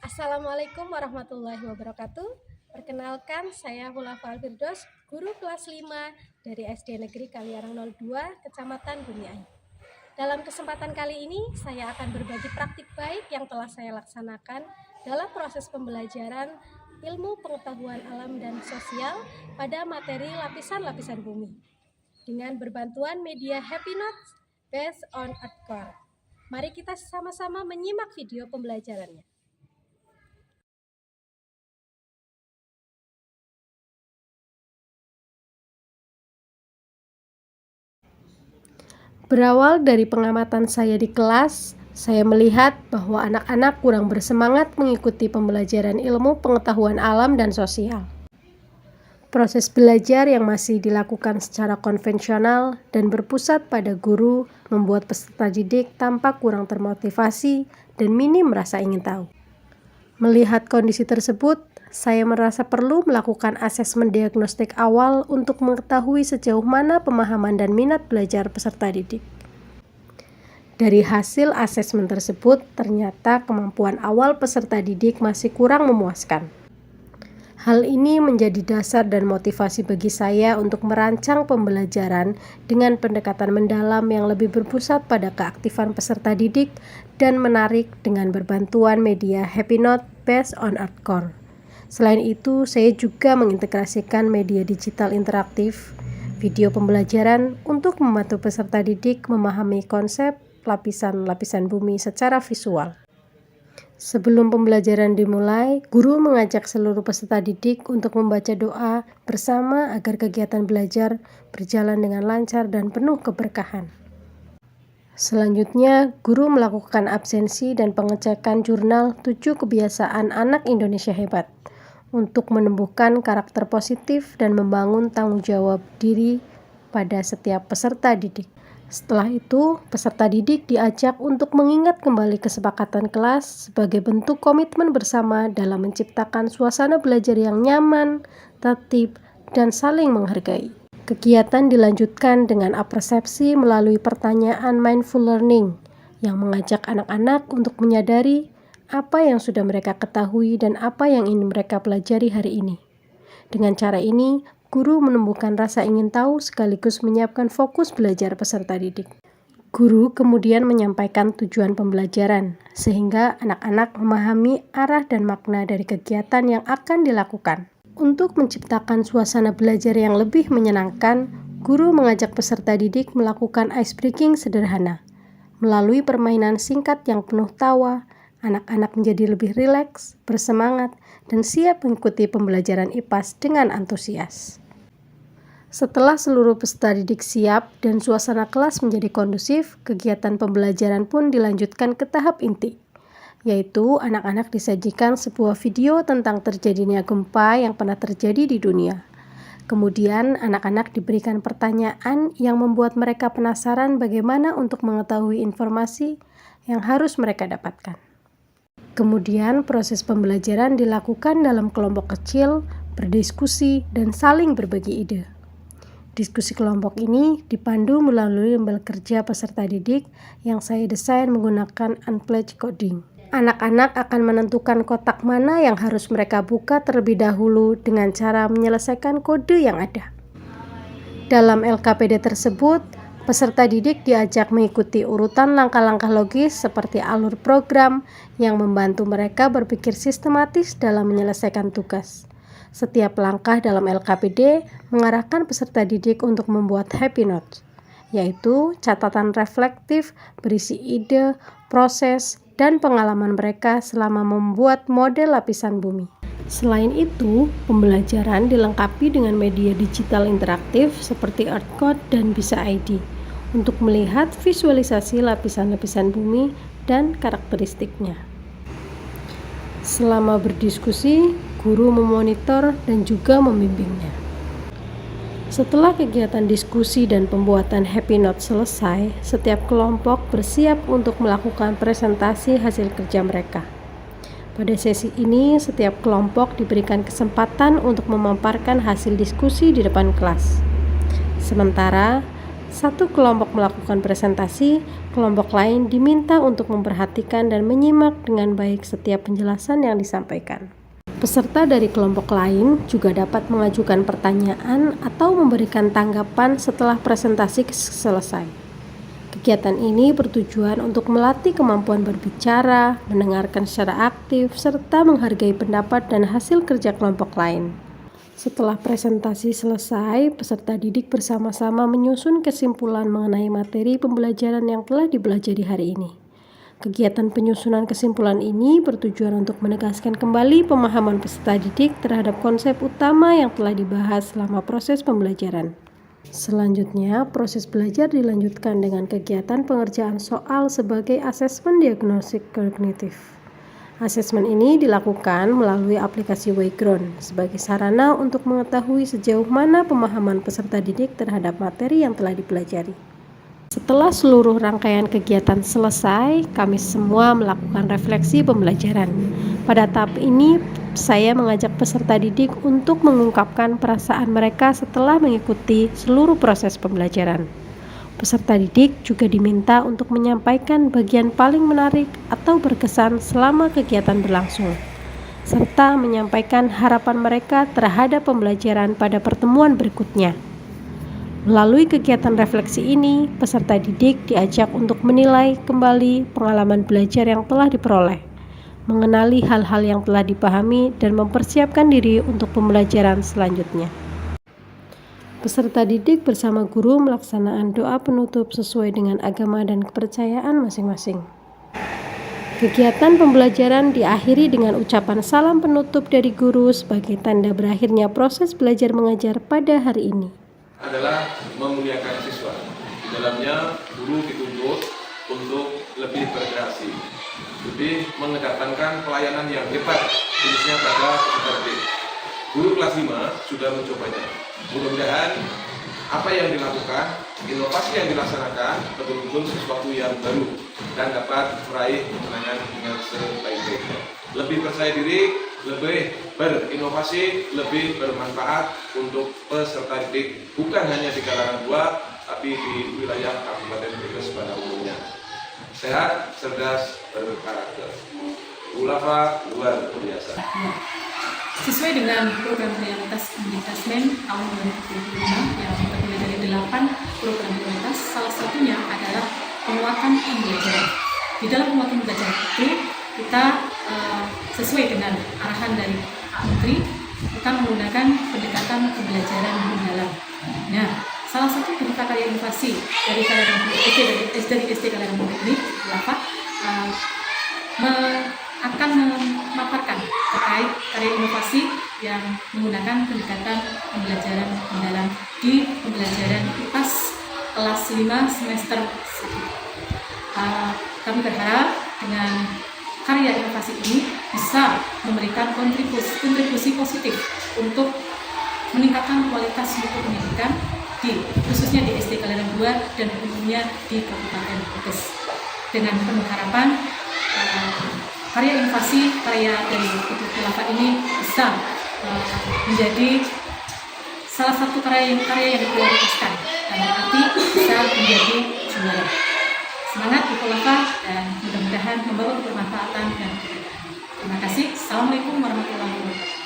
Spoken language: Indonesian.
Assalamualaikum warahmatullahi wabarakatuh. Perkenalkan, saya Hulafal Firdaus, guru kelas 5 dari SD Negeri Kaliarang 02, Kecamatan Bumiayu. Dalam kesempatan kali ini, saya akan berbagi praktik baik yang telah saya laksanakan dalam proses pembelajaran ilmu pengetahuan alam dan sosial pada materi lapisan-lapisan bumi dengan berbantuan media Happy Notes based on Earthcore. Mari kita sama-sama menyimak video pembelajarannya. Berawal dari pengamatan saya di kelas, saya melihat bahwa anak-anak kurang bersemangat mengikuti pembelajaran ilmu pengetahuan alam dan sosial. Proses belajar yang masih dilakukan secara konvensional dan berpusat pada guru membuat peserta didik tampak kurang termotivasi dan minim rasa ingin tahu. Melihat kondisi tersebut, saya merasa perlu melakukan asesmen diagnostik awal untuk mengetahui sejauh mana pemahaman dan minat belajar peserta didik. Dari hasil asesmen tersebut, ternyata kemampuan awal peserta didik masih kurang memuaskan. Hal ini menjadi dasar dan motivasi bagi saya untuk merancang pembelajaran dengan pendekatan mendalam yang lebih berpusat pada keaktifan peserta didik dan menarik dengan berbantuan media Happy Note based on Earthcore. Selain itu, saya juga mengintegrasikan media digital interaktif, video pembelajaran untuk membantu peserta didik memahami konsep lapisan-lapisan bumi secara visual. Sebelum pembelajaran dimulai, guru mengajak seluruh peserta didik untuk membaca doa bersama agar kegiatan belajar berjalan dengan lancar dan penuh keberkahan. Selanjutnya, guru melakukan absensi dan pengecekan jurnal 7 kebiasaan anak Indonesia hebat untuk menumbuhkan karakter positif dan membangun tanggung jawab diri pada setiap peserta didik. Setelah itu, peserta didik diajak untuk mengingat kembali kesepakatan kelas sebagai bentuk komitmen bersama dalam menciptakan suasana belajar yang nyaman, tertib, dan saling menghargai. Kegiatan dilanjutkan dengan apersepsi melalui pertanyaan mindful learning yang mengajak anak-anak untuk menyadari apa yang sudah mereka ketahui dan apa yang ingin mereka pelajari hari ini. Dengan cara ini, guru menumbuhkan rasa ingin tahu sekaligus menyiapkan fokus belajar peserta didik. Guru kemudian menyampaikan tujuan pembelajaran, sehingga anak-anak memahami arah dan makna dari kegiatan yang akan dilakukan. Untuk menciptakan suasana belajar yang lebih menyenangkan, guru mengajak peserta didik melakukan ice breaking sederhana. Melalui permainan singkat yang penuh tawa, anak-anak menjadi lebih rileks, bersemangat, dan siap mengikuti pembelajaran IPAS dengan antusias. Setelah seluruh peserta didik siap dan suasana kelas menjadi kondusif, kegiatan pembelajaran pun dilanjutkan ke tahap inti, yaitu anak-anak disajikan sebuah video tentang terjadinya gempa yang pernah terjadi di dunia. Kemudian, anak-anak diberikan pertanyaan yang membuat mereka penasaran bagaimana untuk mengetahui informasi yang harus mereka dapatkan. Kemudian, proses pembelajaran dilakukan dalam kelompok kecil, berdiskusi, dan saling berbagi ide. Diskusi kelompok ini dipandu melalui lembar kerja peserta didik yang saya desain menggunakan Unpledged Coding. Anak-anak akan menentukan kotak mana yang harus mereka buka terlebih dahulu dengan cara menyelesaikan kode yang ada. Dalam LKPD tersebut, peserta didik diajak mengikuti urutan langkah-langkah logis seperti alur program yang membantu mereka berpikir sistematis dalam menyelesaikan tugas. Setiap langkah dalam LKPD mengarahkan peserta didik untuk membuat Happy Notes, yaitu catatan reflektif berisi ide, proses, dan pengalaman mereka selama membuat model lapisan bumi. Selain itu, pembelajaran dilengkapi dengan media digital interaktif seperti Earthcode dan Bisa ID untuk melihat visualisasi lapisan-lapisan bumi dan karakteristiknya. Selama berdiskusi, guru memonitor dan juga membimbingnya. Setelah kegiatan diskusi dan pembuatan Happy Note selesai, setiap kelompok bersiap untuk melakukan presentasi hasil kerja mereka. Pada sesi ini, setiap kelompok diberikan kesempatan untuk memaparkan hasil diskusi di depan kelas. Sementara, Satu kelompok melakukan presentasi, kelompok lain diminta untuk memperhatikan dan menyimak dengan baik setiap penjelasan yang disampaikan. Peserta dari kelompok lain juga dapat mengajukan pertanyaan atau memberikan tanggapan setelah presentasi selesai. Kegiatan ini bertujuan untuk melatih kemampuan berbicara, mendengarkan secara aktif, serta menghargai pendapat dan hasil kerja kelompok lain. Setelah presentasi selesai, peserta didik bersama-sama menyusun kesimpulan mengenai materi pembelajaran yang telah dipelajari hari ini. Kegiatan penyusunan kesimpulan ini bertujuan untuk menegaskan kembali pemahaman peserta didik terhadap konsep utama yang telah dibahas selama proses pembelajaran. Selanjutnya, proses belajar dilanjutkan dengan kegiatan pengerjaan soal sebagai asesmen diagnostik kognitif. Asesmen ini dilakukan melalui aplikasi Wayground sebagai sarana untuk mengetahui sejauh mana pemahaman peserta didik terhadap materi yang telah dipelajari. Setelah seluruh rangkaian kegiatan selesai, kami semua melakukan refleksi pembelajaran. Pada tahap ini, saya mengajak peserta didik untuk mengungkapkan perasaan mereka setelah mengikuti seluruh proses pembelajaran. Peserta didik juga diminta untuk menyampaikan bagian paling menarik atau berkesan selama kegiatan berlangsung, serta menyampaikan harapan mereka terhadap pembelajaran pada pertemuan berikutnya. Melalui kegiatan refleksi ini, peserta didik diajak untuk menilai kembali pengalaman belajar yang telah diperoleh, mengenali hal-hal yang telah dipahami, dan mempersiapkan diri untuk pembelajaran selanjutnya. Peserta didik bersama guru melaksanakan doa penutup sesuai dengan agama dan kepercayaan masing-masing. Kegiatan pembelajaran diakhiri dengan ucapan salam penutup dari guru sebagai tanda berakhirnya proses belajar mengajar pada hari ini. Adalah memuliakan siswa. Di dalamnya guru dituntut untuk lebih berkreasi, lebih mengedepankan pelayanan yang hebat, khususnya pada peserta didik. Guru kelas 5 sudah mencobanya. Mudah-mudahan apa yang dilakukan, inovasi yang dilaksanakan betul-betul sesuatu yang baru dan dapat meraih kemenangan dengan sebaik-baiknya. Lebih percaya diri, lebih berinovasi, lebih bermanfaat untuk peserta didik, bukan hanya di kalangan tua, tapi di wilayah Kabupaten Brebes pada umumnya. Sehat, cerdas, berkarakter. Ulama luar biasa. Sesuai dengan program prioritas Mendikbud tahun 2025 yang terdiri dari 8 program prioritas, salah satunya adalah penguatan pembelajaran. Di dalam penguatan pembelajaran itu, kita sesuai dengan arahan dari Pak Menteri, kita menggunakan pendekatan pembelajaran mendalam. Nah, salah satu berita karya inovasi dari SD Kalian ini akan memaparkan terkait karya inovasi yang menggunakan pendekatan pembelajaran mendalam di pembelajaran IPAS kelas 5 semester 1. Kami berharap dengan karya inovasi ini bisa memberikan kontribusi positif untuk meningkatkan kualitas mutu pendidikan khususnya di SD Kalian 2 dan umumnya di Kabupaten Brebes. Dengan penuh harapan karya inovasi dari Ibu Khilafah ini bisa menjadi salah satu karya yang diprioritaskan dan berarti bisa menjadi juara. Semangat Ibu Khilafah dan mudah-mudahan membawa kebermanfaatan dan terima kasih. Assalamualaikum warahmatullahi wabarakatuh.